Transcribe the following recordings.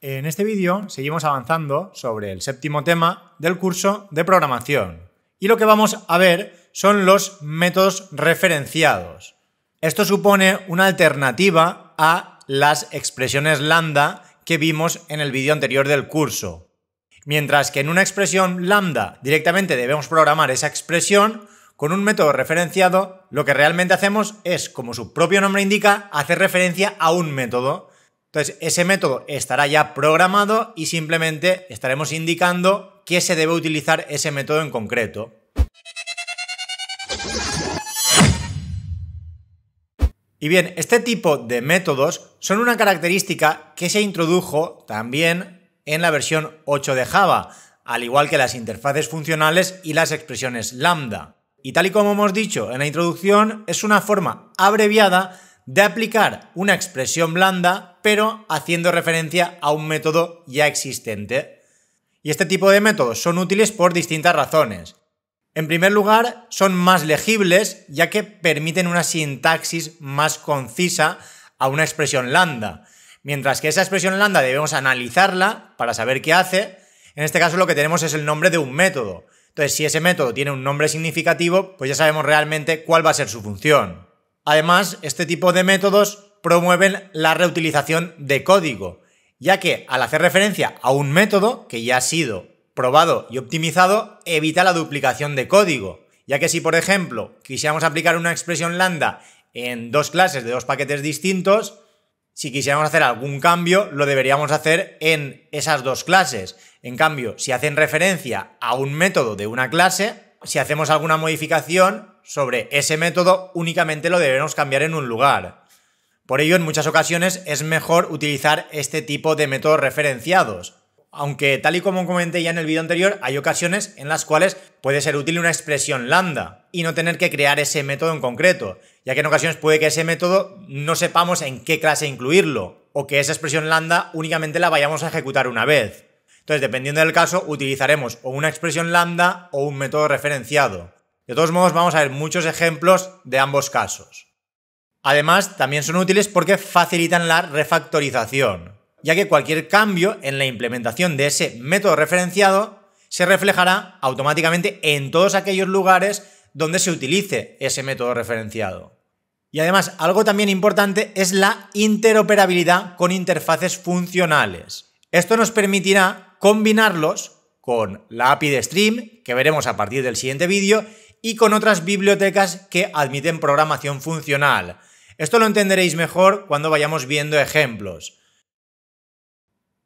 En este vídeo seguimos avanzando sobre el séptimo tema del curso de programación y lo que vamos a ver son los métodos referenciados. Esto supone una alternativa a las expresiones lambda que vimos en el vídeo anterior del curso. Mientras que en una expresión lambda directamente debemos programar esa expresión, con un método referenciado lo que realmente hacemos es, como su propio nombre indica, hacer referencia a un método. Entonces ese método estará ya programado y simplemente estaremos indicando que se debe utilizar ese método en concreto. Y bien, este tipo de métodos son una característica que se introdujo también en la versión 8 de Java, al igual que las interfaces funcionales y las expresiones lambda. Y tal y como hemos dicho en la introducción, es una forma abreviada de aplicar una expresión blanda, pero haciendo referencia a un método ya existente. Y este tipo de métodos son útiles por distintas razones. En primer lugar, son más legibles, ya que permiten una sintaxis más concisa a una expresión lambda. Mientras que esa expresión lambda debemos analizarla para saber qué hace, en este caso lo que tenemos es el nombre de un método. Entonces, si ese método tiene un nombre significativo, pues ya sabemos realmente cuál va a ser su función. Además, este tipo de métodos promueven la reutilización de código, ya que al hacer referencia a un método que ya ha sido probado y optimizado, evita la duplicación de código, ya que si, por ejemplo, quisiéramos aplicar una expresión lambda en dos clases de dos paquetes distintos, si quisiéramos hacer algún cambio, lo deberíamos hacer en esas dos clases. En cambio, si hacen referencia a un método de una clase, si hacemos alguna modificación sobre ese método, únicamente lo debemos cambiar en un lugar. Por ello, en muchas ocasiones es mejor utilizar este tipo de métodos referenciados. Aunque, tal y como comenté ya en el vídeo anterior, hay ocasiones en las cuales puede ser útil una expresión lambda y no tener que crear ese método en concreto, ya que en ocasiones puede que ese método no sepamos en qué clase incluirlo, o que esa expresión lambda únicamente la vayamos a ejecutar una vez. Entonces, dependiendo del caso, utilizaremos o una expresión lambda o un método referenciado. De todos modos, vamos a ver muchos ejemplos de ambos casos. Además, también son útiles porque facilitan la refactorización, ya que cualquier cambio en la implementación de ese método referenciado se reflejará automáticamente en todos aquellos lugares donde se utilice ese método referenciado. Y además, algo también importante es la interoperabilidad con interfaces funcionales. Esto nos permitirá combinarlos con la API de Stream, que veremos a partir del siguiente vídeo, y con otras bibliotecas que admiten programación funcional. Esto lo entenderéis mejor cuando vayamos viendo ejemplos.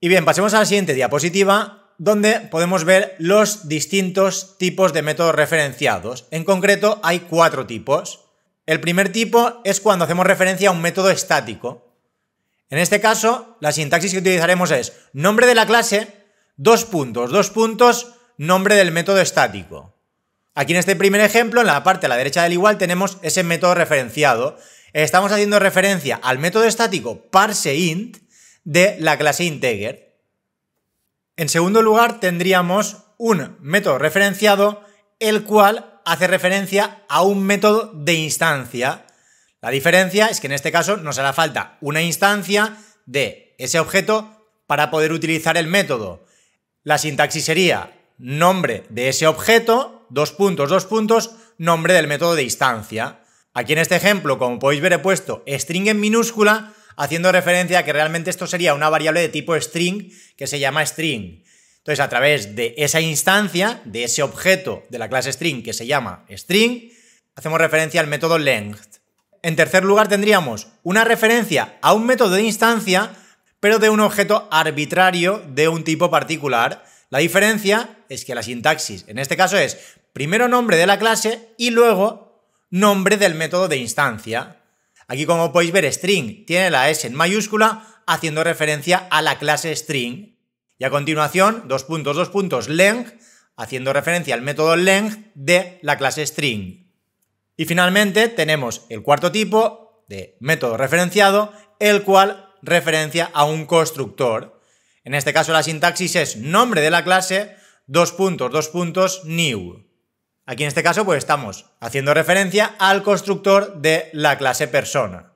Y bien, pasemos a la siguiente diapositiva, donde podemos ver los distintos tipos de métodos referenciados. En concreto, hay 4 tipos. El primer tipo es cuando hacemos referencia a un método estático. En este caso, la sintaxis que utilizaremos es nombre de la clase, dos puntos, nombre del método estático. Aquí en este primer ejemplo, en la parte a la derecha del igual, tenemos ese método referenciado. Estamos haciendo referencia al método estático parseInt de la clase integer. En segundo lugar, tendríamos un método referenciado, el cual hace referencia a un método de instancia. La diferencia es que en este caso nos hará falta una instancia de ese objeto para poder utilizar el método. La sintaxis sería nombre de ese objeto, dos puntos, nombre del método de instancia. Aquí en este ejemplo, como podéis ver, he puesto string en minúscula, haciendo referencia a que realmente esto sería una variable de tipo string que se llama string. Entonces, a través de esa instancia, de ese objeto de la clase string que se llama string, hacemos referencia al método length. En tercer lugar, tendríamos una referencia a un método de instancia, pero de un objeto arbitrario de un tipo particular. La diferencia es que la sintaxis en este caso es primero nombre de la clase y luego nombre del método de instancia. Aquí, como podéis ver, string tiene la S en mayúscula, haciendo referencia a la clase string. Y a continuación, dos puntos, length, haciendo referencia al método length de la clase string. Y finalmente tenemos el cuarto tipo de método referenciado, el cual referencia a un constructor. En este caso la sintaxis es nombre de la clase, dos puntos, new. Aquí en este caso pues estamos haciendo referencia al constructor de la clase persona.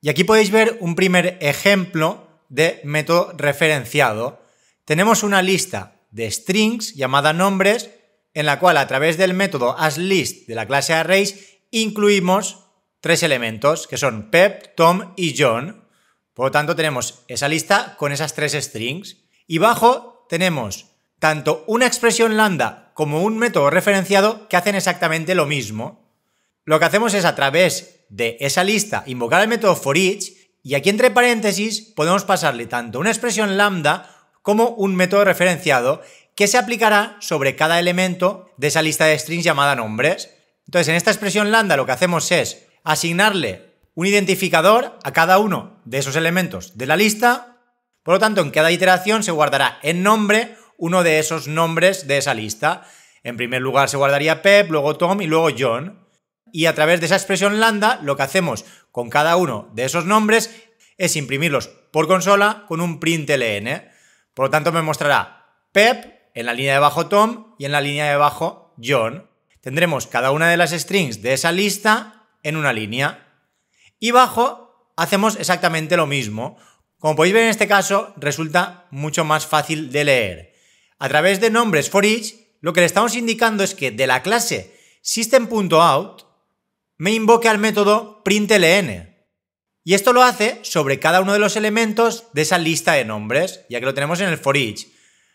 Y aquí podéis ver un primer ejemplo de método referenciado. Tenemos una lista de strings llamada nombres, en la cual a través del método asList de la clase Arrays incluimos 3 elementos, que son Pep, Tom y John. Por lo tanto, tenemos esa lista con esas 3 strings. Y bajo tenemos tanto una expresión lambda como un método referenciado que hacen exactamente lo mismo. Lo que hacemos es a través de esa lista invocar el método forEach y aquí entre paréntesis podemos pasarle tanto una expresión lambda como un método referenciado que se aplicará sobre cada elemento de esa lista de strings llamada nombres. Entonces, en esta expresión lambda lo que hacemos es asignarle un identificador a cada uno de esos elementos de la lista. Por lo tanto, en cada iteración se guardará en nombre uno de esos nombres de esa lista. En primer lugar se guardaría Pep, luego Tom y luego John. Y a través de esa expresión lambda lo que hacemos con cada uno de esos nombres es imprimirlos por consola con un println. Por lo tanto, me mostrará Pep en la línea de abajo Tom y en la línea de abajo John. Tendremos cada una de las strings de esa lista en una línea. Y bajo hacemos exactamente lo mismo. Como podéis ver en este caso, resulta mucho más fácil de leer. A través de nombres forEach, lo que le estamos indicando es que de la clase system.out me invoque al método println. Y esto lo hace sobre cada uno de los elementos de esa lista de nombres, ya que lo tenemos en el forEach.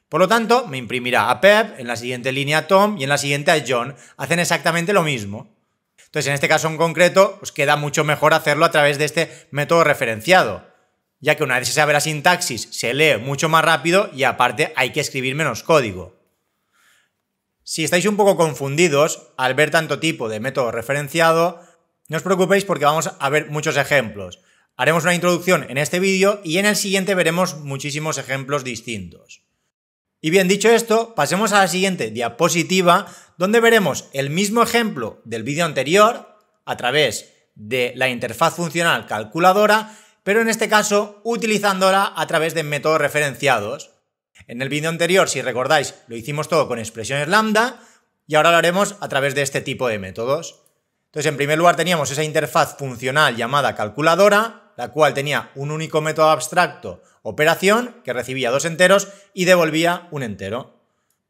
Por lo tanto, me imprimirá a Pep, en la siguiente línea a Tom y en la siguiente a John. Hacen exactamente lo mismo. Entonces, en este caso en concreto, os queda mucho mejor hacerlo a través de este método referenciado, ya que una vez se sabe la sintaxis, se lee mucho más rápido y aparte hay que escribir menos código. Si estáis un poco confundidos al ver tanto tipo de método referenciado, no os preocupéis porque vamos a ver muchos ejemplos. Haremos una introducción en este vídeo y en el siguiente veremos muchísimos ejemplos distintos. Y bien, dicho esto, pasemos a la siguiente diapositiva, donde veremos el mismo ejemplo del vídeo anterior a través de la interfaz funcional calculadora, pero en este caso utilizándola a través de métodos referenciados. En el vídeo anterior, si recordáis, lo hicimos todo con expresiones lambda y ahora lo haremos a través de este tipo de métodos. Entonces, en primer lugar teníamos esa interfaz funcional llamada calculadora, la cual tenía un único método abstracto, operación, que recibía 2 enteros y devolvía un entero.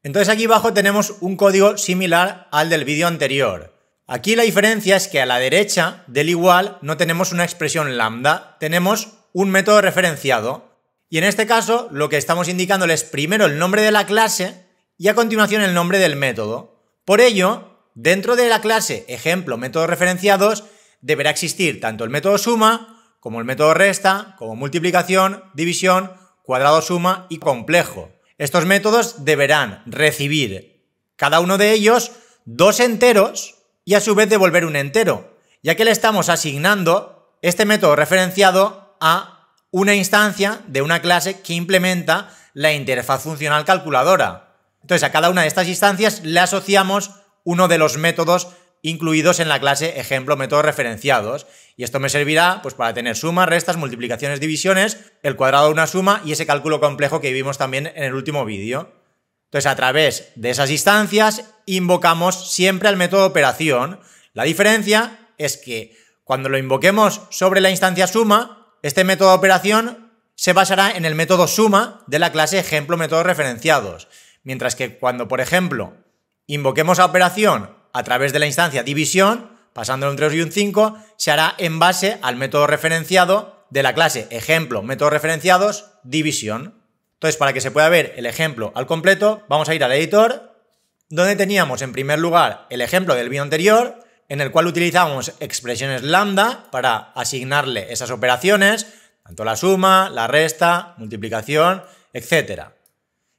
Entonces aquí abajo tenemos un código similar al del vídeo anterior. Aquí la diferencia es que a la derecha del igual no tenemos una expresión lambda, tenemos un método referenciado. Y en este caso lo que estamos indicándole es primero el nombre de la clase y a continuación el nombre del método. Por ello, dentro de la clase ejemplo métodos referenciados deberá existir tanto el método suma como el método resta, como multiplicación, división, cuadrado suma y complejo. Estos métodos deberán recibir cada uno de ellos 2 enteros y a su vez devolver un entero, ya que le estamos asignando este método referenciado a una instancia de una clase que implementa la interfaz funcional calculadora. Entonces a cada una de estas instancias le asociamos uno de los métodos incluidos en la clase ejemplo métodos referenciados, y esto me servirá pues para tener sumas, restas, multiplicaciones, divisiones, el cuadrado de una suma y ese cálculo complejo que vimos también en el último vídeo. Entonces a través de esas instancias invocamos siempre al método operación. La diferencia es que cuando lo invoquemos sobre la instancia suma, este método operación se basará en el método suma de la clase ejemplo métodos referenciados, mientras que cuando, por ejemplo, invoquemos a operación a través de la instancia división, pasándole un 3 y un 5, se hará en base al método referenciado de la clase ejemplo métodos referenciados división. Entonces, para que se pueda ver el ejemplo al completo, vamos a ir al editor, donde teníamos en primer lugar el ejemplo del vídeo anterior, en el cual utilizábamos expresiones lambda para asignarle esas operaciones, tanto la suma, la resta, multiplicación, etc.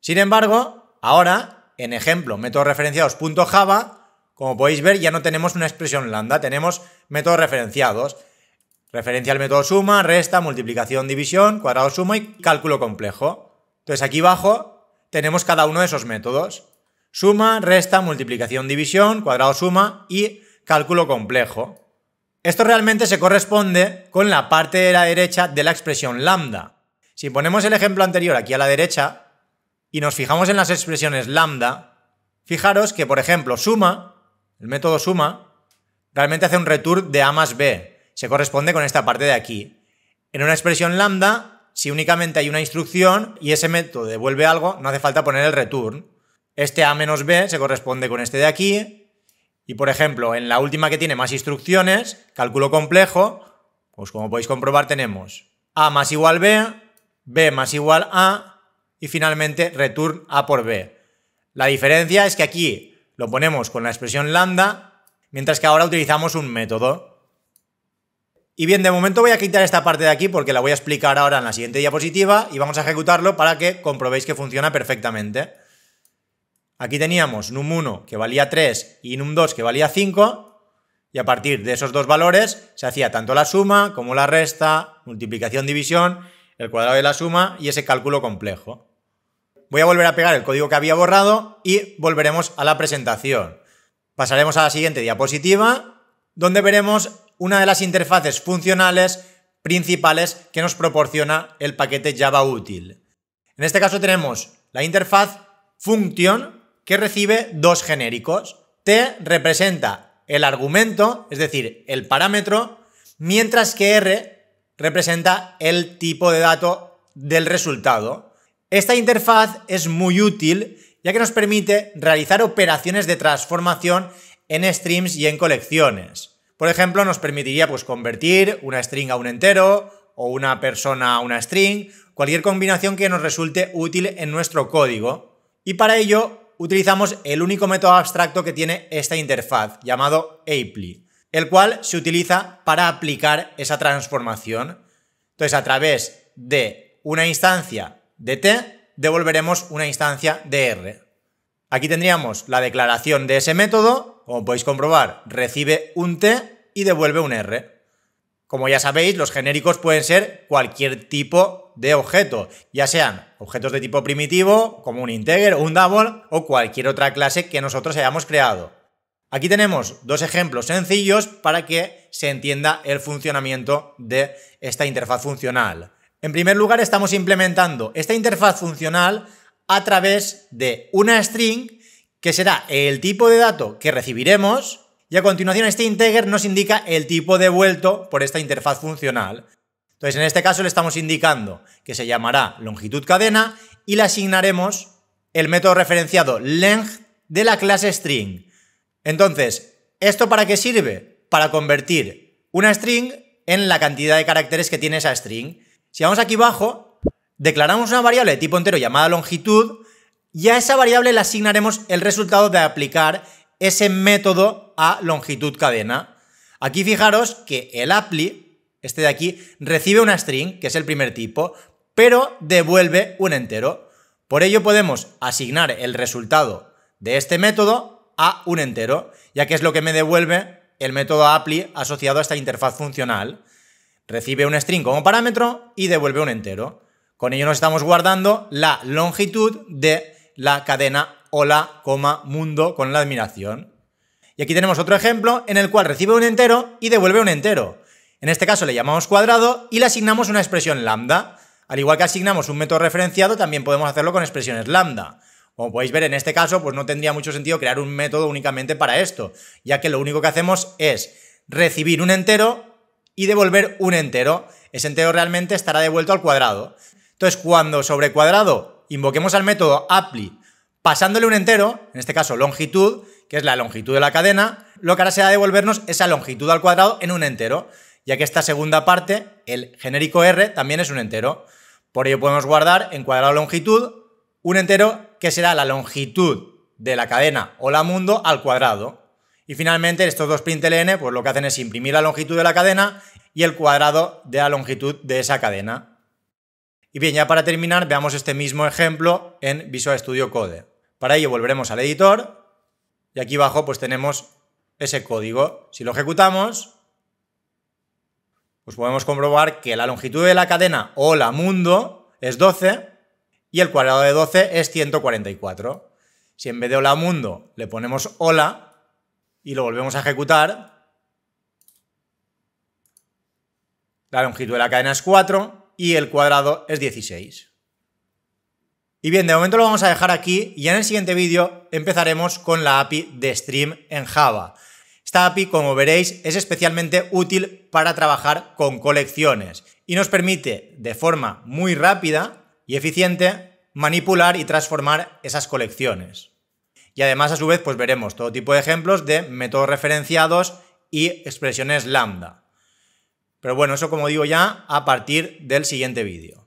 Sin embargo, ahora, en ejemplo métodos referenciados.java, como podéis ver, ya no tenemos una expresión lambda, tenemos métodos referenciados. Referencia al método suma, resta, multiplicación, división, cuadrado suma y cálculo complejo. Entonces aquí abajo tenemos cada uno de esos métodos. Suma, resta, multiplicación, división, cuadrado suma y cálculo complejo. Esto realmente se corresponde con la parte de la derecha de la expresión lambda. Si ponemos el ejemplo anterior aquí a la derecha y nos fijamos en las expresiones lambda, fijaros que, por ejemplo, suma, el método suma, realmente hace un return de A más B. Se corresponde con esta parte de aquí. En una expresión lambda si únicamente hay una instrucción y ese método devuelve algo, no hace falta poner el return. Este A-B se corresponde con este de aquí. Y por ejemplo, en la última que tiene más instrucciones, cálculo complejo, pues como podéis comprobar tenemos A más igual B más igual A y finalmente return A por B. La diferencia es que aquí lo ponemos con la expresión lambda, mientras que ahora utilizamos un método. Y bien, de momento voy a quitar esta parte de aquí porque la voy a explicar ahora en la siguiente diapositiva y vamos a ejecutarlo para que comprobéis que funciona perfectamente. Aquí teníamos num1 que valía 3 y num2 que valía 5 y a partir de esos dos valores se hacía tanto la suma como la resta, multiplicación, división, el cuadrado de la suma y ese cálculo complejo. Voy a volver a pegar el código que había borrado y volveremos a la presentación. Pasaremos a la siguiente diapositiva, donde veremos una de las interfaces funcionales principales que nos proporciona el paquete Java Util. En este caso tenemos la interfaz function, que recibe dos genéricos. T representa el argumento, es decir, el parámetro, mientras que R representa el tipo de dato del resultado. Esta interfaz es muy útil ya que nos permite realizar operaciones de transformación en strings y en colecciones. Por ejemplo, nos permitiría convertir una string a un entero o una persona a una string, cualquier combinación que nos resulte útil en nuestro código. Y para ello utilizamos el único método abstracto que tiene esta interfaz, llamado apply, el cual se utiliza para aplicar esa transformación. Entonces, a través de una instancia de T, devolveremos una instancia de R. Aquí tendríamos la declaración de ese método, como podéis comprobar, recibe un T y devuelve un R. Como ya sabéis, los genéricos pueden ser cualquier tipo de objeto, ya sean objetos de tipo primitivo, como un integer o un double, o cualquier otra clase que nosotros hayamos creado. Aquí tenemos dos ejemplos sencillos para que se entienda el funcionamiento de esta interfaz funcional. En primer lugar, estamos implementando esta interfaz funcional a través de una string que será el tipo de dato que recibiremos y a continuación este integer nos indica el tipo devuelto por esta interfaz funcional. Entonces, en este caso le estamos indicando que se llamará longitud cadena y le asignaremos el método referenciado length de la clase string. Entonces, ¿esto para qué sirve? Para convertir una string en la cantidad de caracteres que tiene esa string. Si vamos aquí abajo, declaramos una variable de tipo entero llamada longitud y a esa variable le asignaremos el resultado de aplicar ese método a longitud cadena. Aquí fijaros que el apply, este de aquí, recibe una string, que es el primer tipo, pero devuelve un entero. Por ello podemos asignar el resultado de este método a un entero, ya que es lo que me devuelve el método apply asociado a esta interfaz funcional. Recibe un string como parámetro y devuelve un entero. Con ello nos estamos guardando la longitud de la cadena hola, mundo con la admiración. Y aquí tenemos otro ejemplo en el cual recibe un entero y devuelve un entero. En este caso le llamamos cuadrado y le asignamos una expresión lambda. Al igual que asignamos un método referenciado, también podemos hacerlo con expresiones lambda. Como podéis ver, en este caso, pues no tendría mucho sentido crear un método únicamente para esto, ya que lo único que hacemos es recibir un entero y devolver un entero. Ese entero realmente estará devuelto al cuadrado. Entonces, cuando sobre cuadrado invoquemos al método apply pasándole un entero, en este caso longitud, que es la longitud de la cadena, lo que hará será devolvernos esa longitud al cuadrado en un entero, ya que esta segunda parte, el genérico R, también es un entero. Por ello podemos guardar en cuadrado longitud un entero que será la longitud de la cadena hola mundo al cuadrado. Y finalmente estos dos println pues lo que hacen es imprimir la longitud de la cadena y el cuadrado de la longitud de esa cadena. Y bien, ya para terminar veamos este mismo ejemplo en Visual Studio Code. Para ello volveremos al editor y aquí abajo pues tenemos ese código. Si lo ejecutamos, pues podemos comprobar que la longitud de la cadena hola mundo es 12 y el cuadrado de 12 es 144. Si en vez de hola mundo le ponemos hola y lo volvemos a ejecutar, la longitud de la cadena es 4 y el cuadrado es 16. Y bien, de momento lo vamos a dejar aquí y ya en el siguiente vídeo empezaremos con la API de Stream en Java. Esta API, como veréis, es especialmente útil para trabajar con colecciones y nos permite de forma muy rápida y eficiente manipular y transformar esas colecciones. Y además, a su vez, pues veremos todo tipo de ejemplos de métodos referenciados y expresiones lambda. Pero bueno, eso como digo ya a partir del siguiente vídeo.